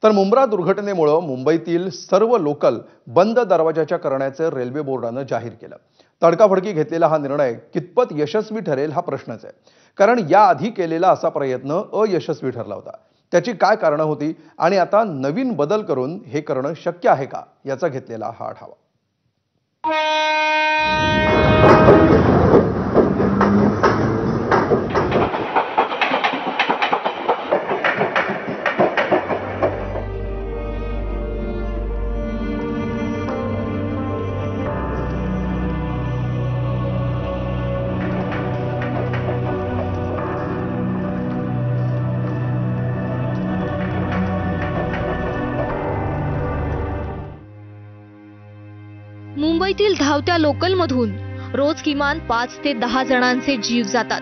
तर मुंब्रा दुर्घटनेमुळे मुंबईतील सर्व लोकल बंद दरवाजाच्या करण्याचे रेल्वे बोर्डानं जाहीर केलं। तडकाफडकी घेतलेला हा निर्णय कितपत यशस्वी ठरेल हा प्रश्नच आहे, कारण याआधी केलेला असा प्रयत्न अयशस्वी ठरला होता। त्याची काय कारणं होती आणि आता नवीन बदल करून हे करणं शक्य आहे का, याचा घेतलेला हा आढावा। मुंबईतील धावत्या लोकलमधून रोज किमान 5 ते 10 जणांचे जीव जातात।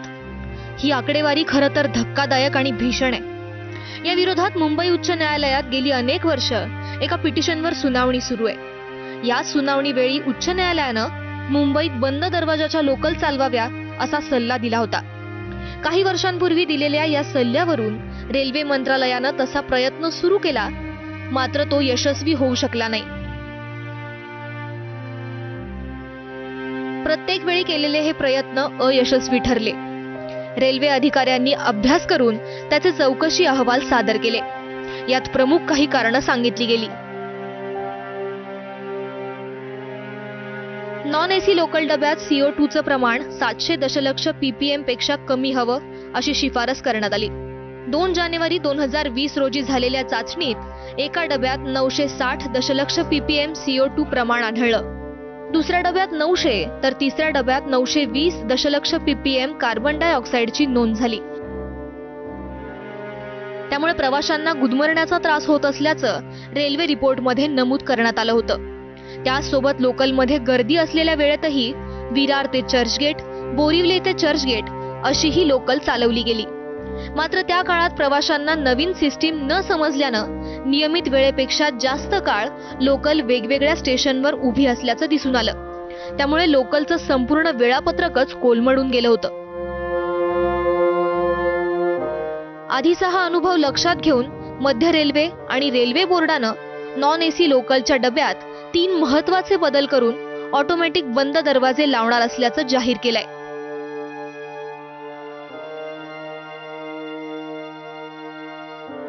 ही आकडेवारी खरं तर धक्कादायक आणि भीषण आहे। या विरोधात मुंबई उच्च न्यायालयात गेली अनेक वर्ष एका पिटिशनवर सुनावणी सुरू आहे। या सुनावणी वेळी उच्च न्यायालयानं मुंबईत बंद दरवाजाच्या लोकल चालवाव्या असा सल्ला दिला होता। काही वर्षांपूर्वी दिलेल्या या सल्ल्यावरून रेल्वे मंत्रालयानं तसा प्रयत्न सुरू केला, मात्र तो यशस्वी होऊ शकला नाही। प्रत्येक वेळी केलेले हे प्रयत्न अयशस्वी ठरले। रेल्वे अधिकाऱ्यांनी अभ्यास करून त्याचे चौकशी अहवाल सादर केले। यात प्रमुख काही कारणं सांगितली गेली। नॉन एसी लोकल डब्यात CO2 चं प्रमाण 700 दशलक्ष ppm पेक्षा कमी हवं अशी शिफारस करण्यात आली। 2 जानेवारी 2020 रोजी झालेल्या चाचणीत एका डब्यात 960 दशलक्ष ppm CO2 प्रमाण आढळलं। दुसऱ्या डब्यात 900 तर तिसऱ्या डब्यात 920 दशलक्ष ppm कार्बन डायऑक्साईडची नोंद झाली। त्यामुळे प्रवाशांना गुदमरण्याचा त्रास होत असल्याचं रेल्वे रिपोर्टमध्ये नमूद करण्यात आलं होतं। त्यासोबत लोकलमध्ये गर्दी असलेल्या वेळेतही विरार ते चर्चगेट, बोरिवले ते चर्चगेट अशीही लोकल चालवली गेली। मात्र त्या काळात प्रवाशांना नवीन सिस्टीम न समजल्यानं नियमित वेळेपेक्षा जास्त काळ लोकल वेगवेगळ्या स्टेशनवर उभी असल्याचं दिसून आलं। त्यामुळे लोकलचं संपूर्ण वेळापत्रकच कोलमडून गेलं होतं। आधीचा हा अनुभव लक्षात घेऊन मध्य रेल्वे आणि रेल्वे बोर्डानं नॉन एसी लोकलच्या डब्यात 3 महत्त्वाचे बदल करून ऑटोमॅटिक बंद दरवाजे लावणार असल्याचं जाहीर केलंय।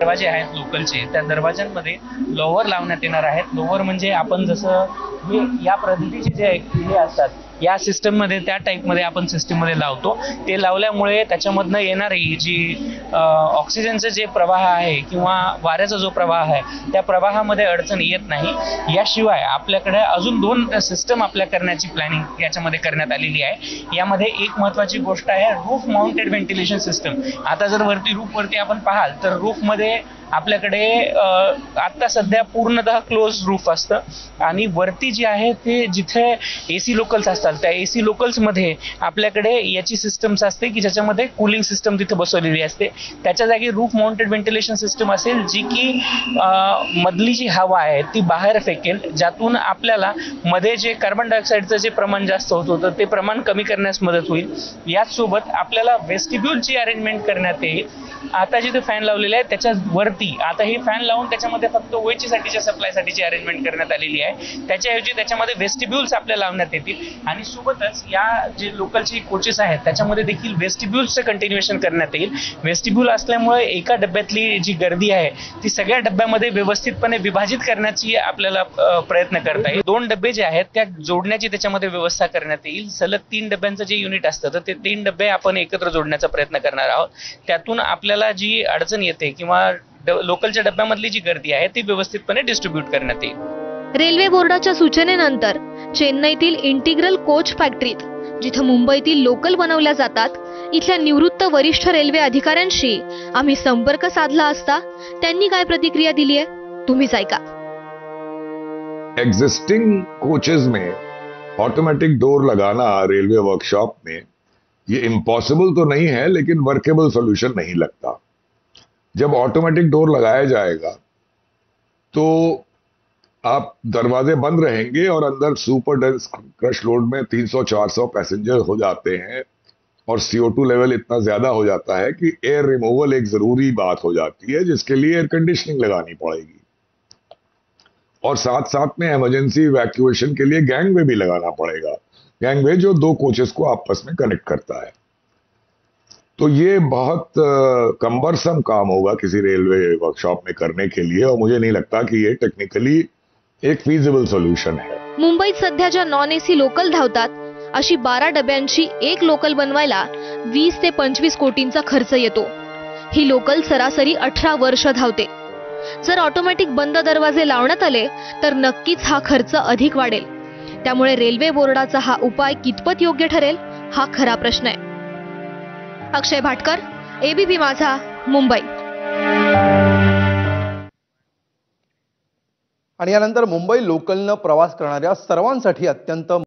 दरवाजे आहेत लोकलचे, त्या दरवाजांमध्ये लोअर लावण्यात येणार आहेत। लोअर म्हणजे आपण जसं हे या पद्धतीचे जे किल्ले असतात या सिस्टम मध्ये, त्या टाइप मध्ये आपण सिस्टम मध्ये लावतो। ते लावल्यामुळे त्याच्यामधनं येणारी जी ऑक्सिजनचं जे प्रवाह आहे किंवा वाऱ्याचा जो प्रवाह आहे त्या प्रवाहामध्ये अडचण येत नाही। याशिवाय आपल्याकडे अजून 2 सिस्टम आपल्या करण्याची प्लॅनिंग याच्यामध्ये करण्यात आलेली आहे। यामध्ये एक महत्त्वाची गोष्ट आहे रूफ माउंटेड व्हेंटिलेशन सिस्टम। आता जर रूफ वरती आपण पाहाल तर रूफ मध्ये आपल्याकडे आता सध्या पूर्णतः क्लोज रूफ असतं आणि वरती जे आहे ते जिथे एसी लोकल्स असतात त्या एसी लोकल्स मध्ये आपल्याकडे याची सिस्टम्स असते की ज्याच्यामध्ये कूलिंग सिस्टम तिथे बसवलेली असते। त्याच्या जागी रूफ माउंटेड व्हेंटिलेशन सिस्टम असेल जी की मधली जी हवा आहे ती बाहेर फेकेल, ज्यातून आपल्याला मध्ये जे कार्बन डायऑक्साईडचं जे प्रमाण जास्त होत होतं ते प्रमाण कमी करण्यास मदत होईल। याचसोबत आपल्याला वेस्टिब्यूलची अरेंजमेंट करण्यात येईल। आता जिथे फॅन लावलेले आहे त्याच्या वरती आता हे फॅन लावून त्याच्यामध्ये फक्त ओएचसाठीच्या सप्लायसाठीची अरेंजमेंट करण्यात आलेली आहे। त्याच्याऐवजी त्याच्यामध्ये वेस्टिब्यूल्स आपल्याला लावण्यात येतील आणि सोबतच या जे लोकलची कोचेस आहेत त्याच्यामध्ये देखील वेस्टिब्यूल्सचं कंटिन्युएशन करण्यात येईल। वेस्टिब्यूल असल्यामुळे एका डब्यातली जी गर्दी आहे ती सगळ्या डब्यामध्ये व्यवस्थितपणे विभाजित करण्याची आपल्याला प्रयत्न करता येईल। 2 डबे जे आहेत त्या जोडण्याची त्याच्यामध्ये व्यवस्था करण्यात येईल। सलग 3 डब्यांचं जे युनिट असतं तर ते 3 डबे आपण एकत्र जोडण्याचा प्रयत्न करणार आहोत। त्यातून आपल्याला जी अडचण येते किंवा लोकलच्या डब्यामधली जी गर्दी आहे ती व्यवस्थितपणे डिस्ट्रीब्यूट करण्यात येईल। रेल्वे बोर्डाच्या सूचनेनंतर चेन्नईतील इंटिग्रल कोच फॅक्टरीत जिथे मुंबईतील लोकल बनवल्या जातात इथल्या निवृत्त वरिष्ठ रेल्वे अधिकाऱ्यांशी आम्ही संपर्क साधला असता त्यांनी काय प्रतिक्रिया दिली आहे तुम्हीच ऐका। एग्जिस्टिंग कोचेस में ऑटोमेटिक डोर लगाना रेलवे वर्कशॉप में ये इम्पॉसिबल तो नहीं है, लेकिन वर्केबल सोल्यूशन नहीं लगता। जब ऑटोमेटिक डोर लगाया जाएगा तो आप दरवाजे बंद रहेंगे और अंदर सुपर डेंस क्रश लोड में 300-400 पैसेंजर हो जाते हैं और CO2 लेवल इतना ज्यादा हो जाता है कि एयर रिमूवल एक जरूरी बात हो जाती है, जिसके लिए एयर कंडीशनिंग लगानी पड़ेगी। और साथ साथ में इमरजेंसी इवैक्यूएशन के लिए गैंगवे भी लगाना पड़ेगा। गैंगवे जो दो कोचेस को आपस में कनेक्ट करता है। तो ये बहुत कम्बरसम काम होगा किसी रेलवे वर्कशॉप में करने के लिए, और मुझे नहीं लगता कि ये टेक्निकली एक फीजिबल सोल्यूशन है। मुंबईत सध्या ज्या नॉन एसी लोकल धावतात अशी 12 डब्यांची एक लोकल बनवायला 20 ते 25 कोटींचा खर्च येतो। ही लोकल सरासरी 18 वर्ष धावते। जर ऑटोमॅटिक बंद दरवाजे लावण्यात आले तर नक्कीच हा खर्च अधिक वाढेल। त्यामुळे रेल्वे बोर्डाचा हा उपाय कितपत योग्य ठरेल हा खरा प्रश्न आहे। अक्षय भाटकर, एबीपी माझा, मुंबई। आणि यानंतर मुंबई लोकलनं प्रवास करणाऱ्या सर्वांसाठी अत्यंत